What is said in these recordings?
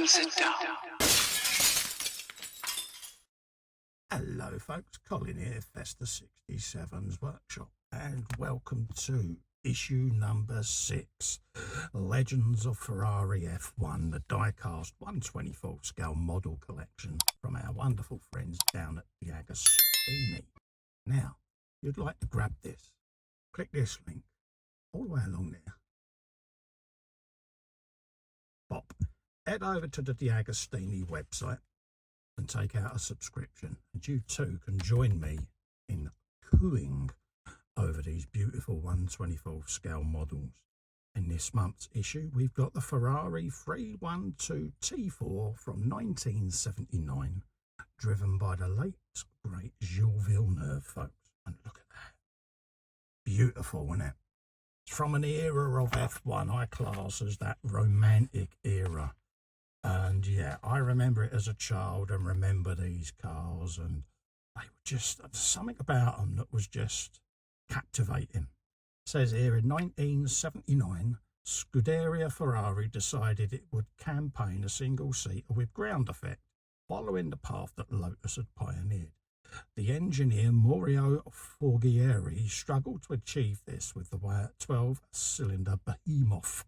and sit down. Hello folks, Colin here, Festa 67's Workshop, and welcome to issue number 6, Legends of Ferrari F1, the die-cast 1/24 scale model collection from our wonderful friends down at DeAgostini. Now, if you'd like to grab this, click this link all the way along there. Pop, head over to the DeAgostini website and take out a subscription, and you too can join me in cooing over these beautiful 1/24 scale models. In this month's issue, we've got the Ferrari 312 T4 from 1979, driven by the late great Gilles Villeneuve, folks. And look at that. Beautiful, isn't it? It's from an era of F1 I class as that romantic era. And yeah, I remember it as a child and remember these cars, and they were just, something about them that was just captivating. It says here in 1979, Scuderia Ferrari decided it would campaign a single-seater with ground effect, following the path that Lotus had pioneered. The engineer Mario Forghieri struggled to achieve this with the 12-cylinder behemoth,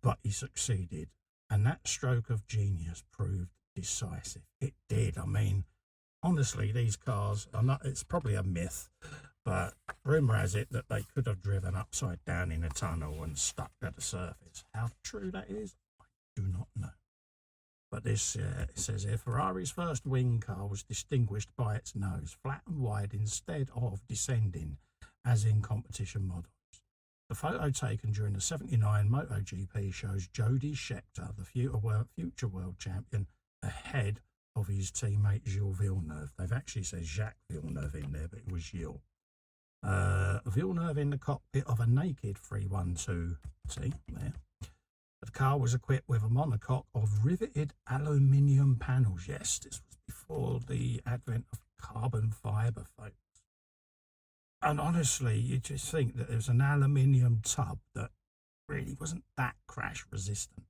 but he succeeded. And that stroke of genius proved decisive. It did. I mean, honestly, these cars are not, it's probably a myth, but rumour has it that they could have driven upside down in a tunnel and stuck to the surface. How true that is, I do not know. But this, it says here, Ferrari's first wing car was distinguished by its nose, flat and wide instead of descending, as in competition models. The photo taken during the 79 MotoGP shows Jody Scheckter, the future world champion, ahead of his teammate Gilles Villeneuve. They've actually said Jacques Villeneuve in there, but it was Gilles. Villeneuve in the cockpit of a naked 312T there. The car was equipped with a monocoque of riveted aluminium panels. Yes, this was before the advent of carbon fibre, folks. And honestly, you just think that there's an aluminium tub that really wasn't that crash resistant.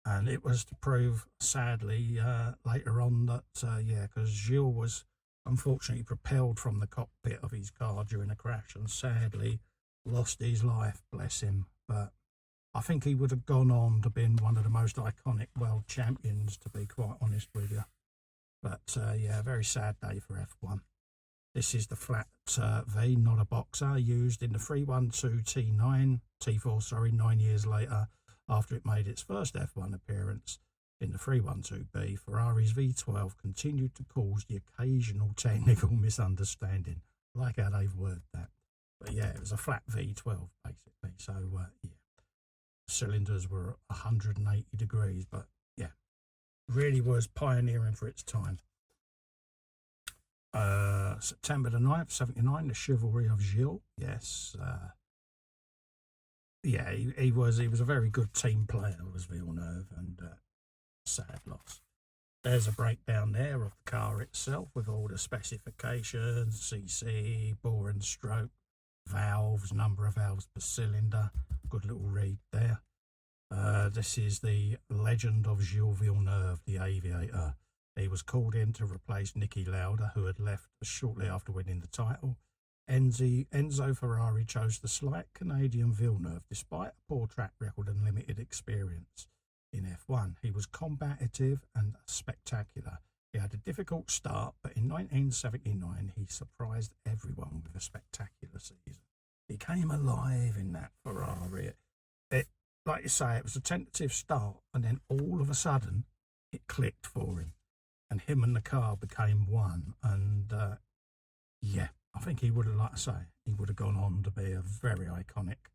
And it was to prove, sadly, later on that, because Gilles was unfortunately propelled from the cockpit of his car during a crash and sadly lost his life, bless him. But I think he would have gone on to being one of the most iconic world champions, to be quite honest with you. But, very sad day for F1. This is the flat V, not a boxer, used in the 312 T4, 9 years later, after it made its first F1 appearance in the 312B. Ferrari's V12 continued to cause the occasional technical misunderstanding. I like how they've worded that. But yeah, it was a flat V12 basically. So yeah, cylinders were 180 degrees, but yeah, really was pioneering for its time. September the 9th, 79, the chivalry of Gilles. Yes. He was a very good team player, was Villeneuve, and sad loss. There's a breakdown there of the car itself with all the specifications, CC, bore and stroke, valves, number of valves per cylinder. Good little read there. This is the legend of Gilles Villeneuve, the aviator. He was called in to replace Niki Lauda, who had left shortly after winning the title. Enzo Ferrari chose the slight Canadian Villeneuve, despite a poor track record and limited experience in F1. He was combative and spectacular. He had a difficult start, but in 1979 he surprised everyone with a spectacular season. He came alive in that Ferrari. It, like you say, it was a tentative start, and then all of a sudden it clicked for him. And him and the car became one. And yeah, I think he would have, like I say, he would have gone on to be a very iconic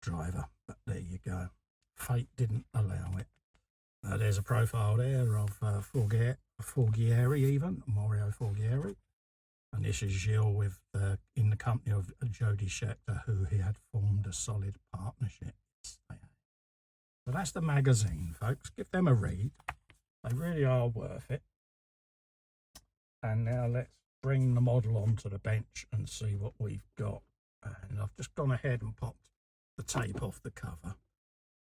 driver. But there you go. Fate didn't allow it. There's a profile there of Forghieri, even Mario Forghieri. And this is Gilles with in the company of Jody Scheckter, who he had formed a solid partnership. So that's the magazine, folks. Give them a read. They really are worth it. And now let's bring the model onto the bench and see what we've got. And I've just gone ahead and popped the tape off the cover.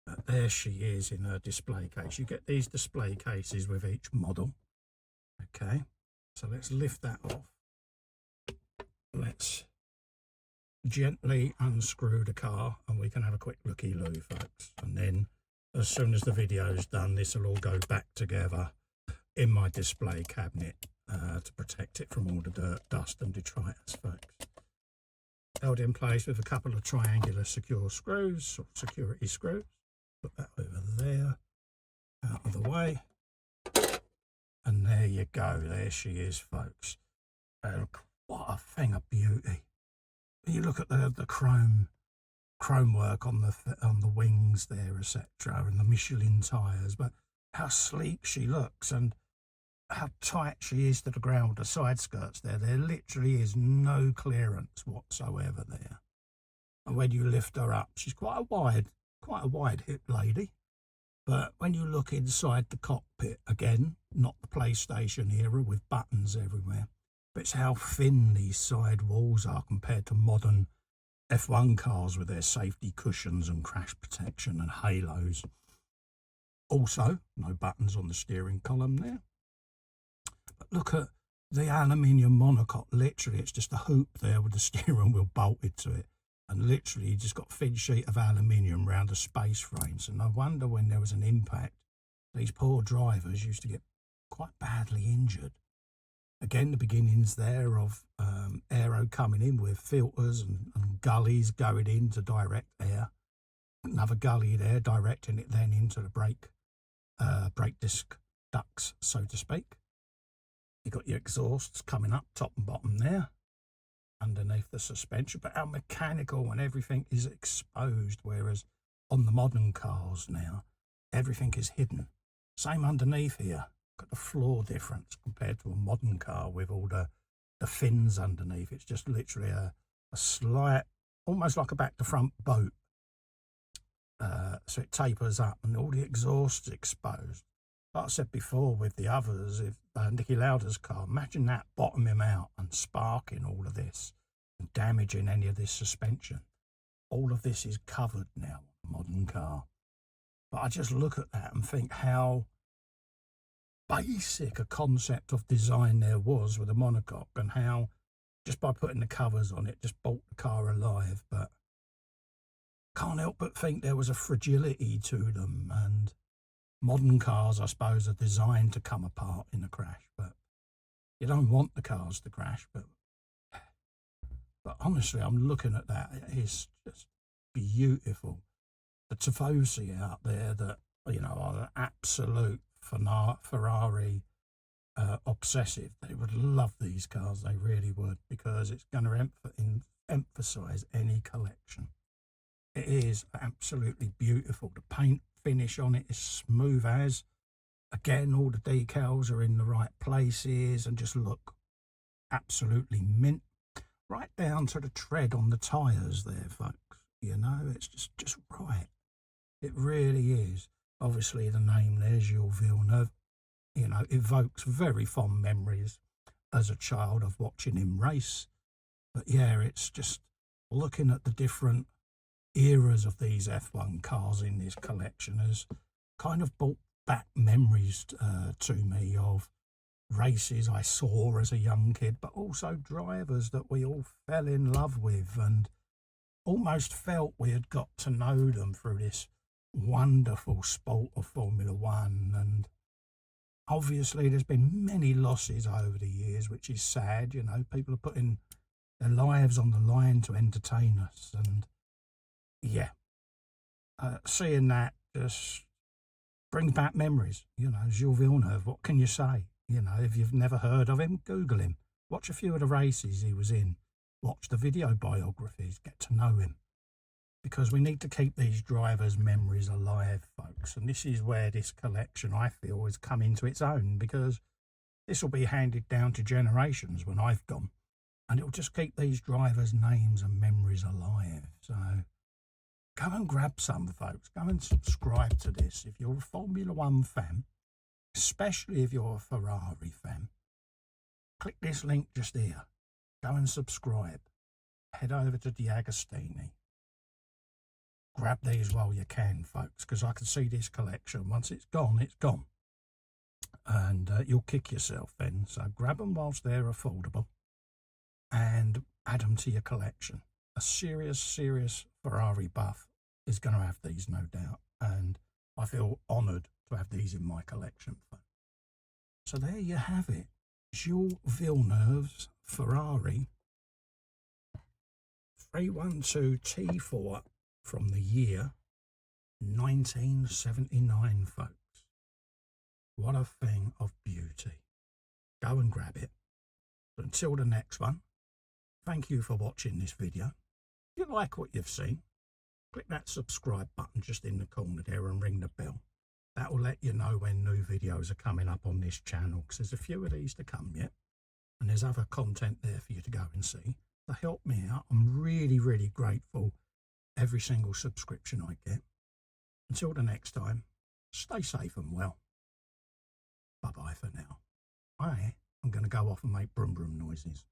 But there she is in her display case. You get these display cases with each model. Okay, so let's lift that off. Let's gently unscrew the car and we can have a quick looky-loo, folks. And then as soon as the video's done, this will all go back together in my display cabinet to protect it from all the dirt, dust and detritus, folks. Held in place with a couple of triangular secure screws, or security screws. Put that over there, out of the way. And there you go, there she is, folks. What a thing of beauty. You look at the chrome work on the wings there, etc., and the Michelin tyres, but how sleek she looks and how tight she is to the ground, the side skirts there. There literally is no clearance whatsoever there. And when you lift her up, she's quite a wide hip lady. But when you look inside the cockpit, again, not the PlayStation era with buttons everywhere, but it's how thin these side walls are compared to modern F1 cars with their safety cushions and crash protection and halos. Also, no buttons on the steering column there. But look at the aluminium monocoque. Literally, it's just a hoop there with the steering wheel bolted to it. And literally, you just got a thin sheet of aluminium around the space frame. So no wonder when there was an impact, these poor drivers used to get quite badly injured. Again, the beginnings there of aero coming in with filters and gullies going in to direct air. Another gully there, directing it then into the brake disc ducts, so to speak. You've got your exhausts coming up top and bottom there, underneath the suspension, but how mechanical and everything is exposed, whereas on the modern cars now, everything is hidden. Same underneath here. Got the floor difference compared to a modern car with all the fins underneath. It's just literally a slight, almost like a back to front boat. So it tapers up and all the exhausts exposed. Like I said before with the others, if Niki Lauda's car, imagine that bottoming out and sparking all of this and damaging any of this suspension. All of this is covered now on a modern car. But I just look at that and think how basic a concept of design there was with a monocoque, and how just by putting the covers on it just brought the car alive. But can't help but think there was a fragility to them, and modern cars, I suppose, are designed to come apart in a crash, but you don't want the cars to crash. But honestly, I'm looking at that, it is just beautiful. The Tifosi out there that, you know, are an absolute Ferrari obsessive. They would love these cars, they really would, because it's going to emphasise any collection. It is absolutely beautiful. The paint finish on it is smooth as. Again, all the decals are in the right places and just look absolutely mint. Right down to the tread on the tyres there, folks. You know, it's just right. It really is. Obviously, the name there, Gilles Villeneuve, you know, evokes very fond memories as a child of watching him race. But yeah, it's just looking at the different eras of these F1 cars in this collection has kind of brought back memories to me of races I saw as a young kid, but also drivers that we all fell in love with and almost felt we had got to know them through this wonderful sport of Formula One. And obviously there's been many losses over the years, which is sad. You know, people are putting their lives on the line to entertain us, and yeah, seeing that just brings back memories. You know, Gilles Villeneuve, what can you say? You know, if you've never heard of him, Google him. Watch a few of the races he was in. Watch the video biographies. Get to know him. Because we need to keep these drivers' memories alive, folks. And this is where this collection, I feel, has come into its own, because this will be handed down to generations when I've gone. And it'll just keep these drivers' names and memories alive. So go and grab some, folks. Go and subscribe to this. If you're a Formula One fan, especially if you're a Ferrari fan, click this link just here. Go and subscribe. Head over to DeAgostini. grab these while you can, folks, because I can see this collection. Once it's gone, it's gone. And you'll kick yourself then. So grab them whilst they're affordable and add them to your collection. A serious Ferrari buff is going to have these, no doubt. And I feel honoured to have these in my collection. So there you have it. Gilles Villeneuve's Ferrari 312 T4 from the year 1979, folks. What a thing of beauty. Go and grab it. But until the next one, thank you for watching this video. If you like what you've seen, click that subscribe button just in the corner there and ring the bell. That will let you know when new videos are coming up on this channel, because there's a few of these to come yet. And there's other content there for you to go and see. To help me out, I'm really grateful every single subscription I get. Until the next time, stay safe and well. Bye-bye for now. I'm going to go off and make brum noises.